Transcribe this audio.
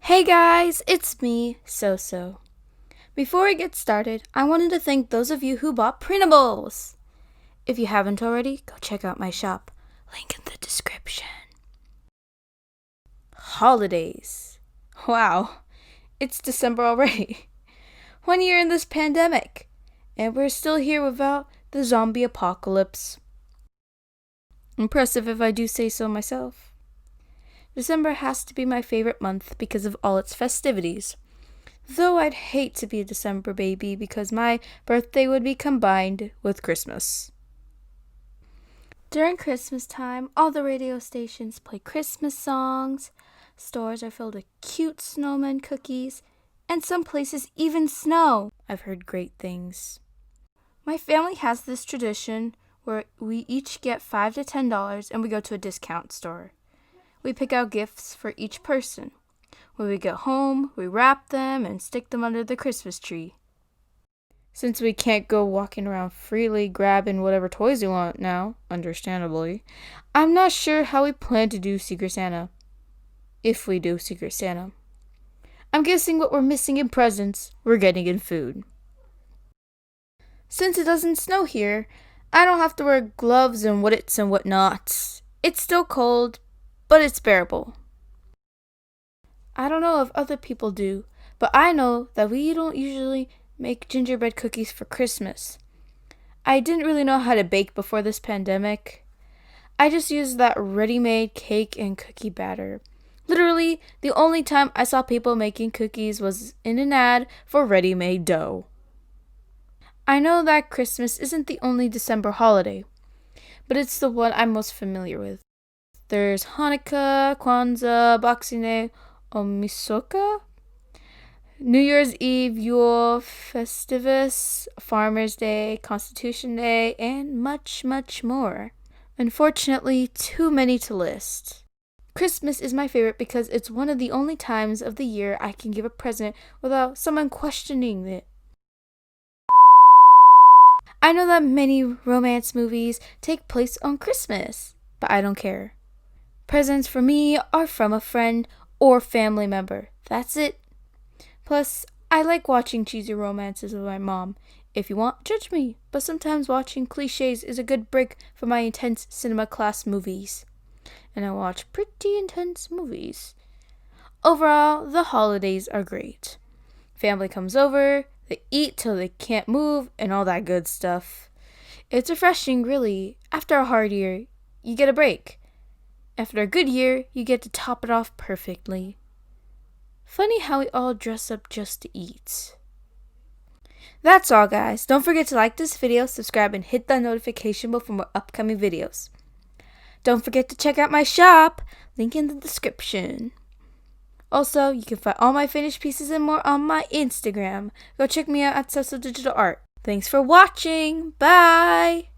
Hey guys, it's me, Soso. Before we get started, I wanted to thank those of you who bought printables. If you haven't already, go check out my shop. Link in the description. Holidays. Wow, it's December already. 1 year in this pandemic, and we're still here without the zombie apocalypse. Impressive if I do say so myself. December has to be my favorite month because of all its festivities. Though I'd hate to be a December baby because my birthday would be combined with Christmas. During Christmas time, all the radio stations play Christmas songs, stores are filled with cute snowman cookies, and some places even snow. I've heard great things. My family has this tradition where we each get $5 to $10 and we go to a discount store. We pick out gifts for each person. When we get home, we wrap them and stick them under the Christmas tree. Since we can't go walking around freely grabbing whatever toys we want now, understandably, I'm not sure how we plan to do Secret Santa. If we do Secret Santa. I'm guessing what we're missing in presents, we're getting in food. Since it doesn't snow here, I don't have to wear gloves and whatits and whatnots. It's still cold, but it's bearable. I don't know if other people do, but I know that we don't usually make gingerbread cookies for Christmas. I didn't really know how to bake before this pandemic. I just used that ready-made cake and cookie batter. Literally, the only time I saw people making cookies was in an ad for ready-made dough. I know that Christmas isn't the only December holiday, but it's the one I'm most familiar with. There's Hanukkah, Kwanzaa, Boxing Day, Omisoka, New Year's Eve, Yule, Festivus, Farmer's Day, Constitution Day, and much, much more. Unfortunately, too many to list. Christmas is my favorite because it's one of the only times of the year I can give a present without someone questioning it. I know that many romance movies take place on Christmas, but I don't care. Presents for me are from a friend or family member. That's it. Plus, I like watching cheesy romances with my mom. If you want, judge me, but sometimes watching cliches is a good break from my intense cinema class movies. And I watch pretty intense movies. Overall, the holidays are great. Family comes over, they eat till they can't move, and all that good stuff. It's refreshing, really. After a hard year, you get a break. After a good year, you get to top it off perfectly. Funny how we all dress up just to eat. That's all, guys. Don't forget to like this video, subscribe, and hit the notification bell for more upcoming videos. Don't forget to check out my shop. Link in the description. Also, you can find all my finished pieces and more on my Instagram. Go check me out at Soso Digital Art. Thanks for watching. Bye!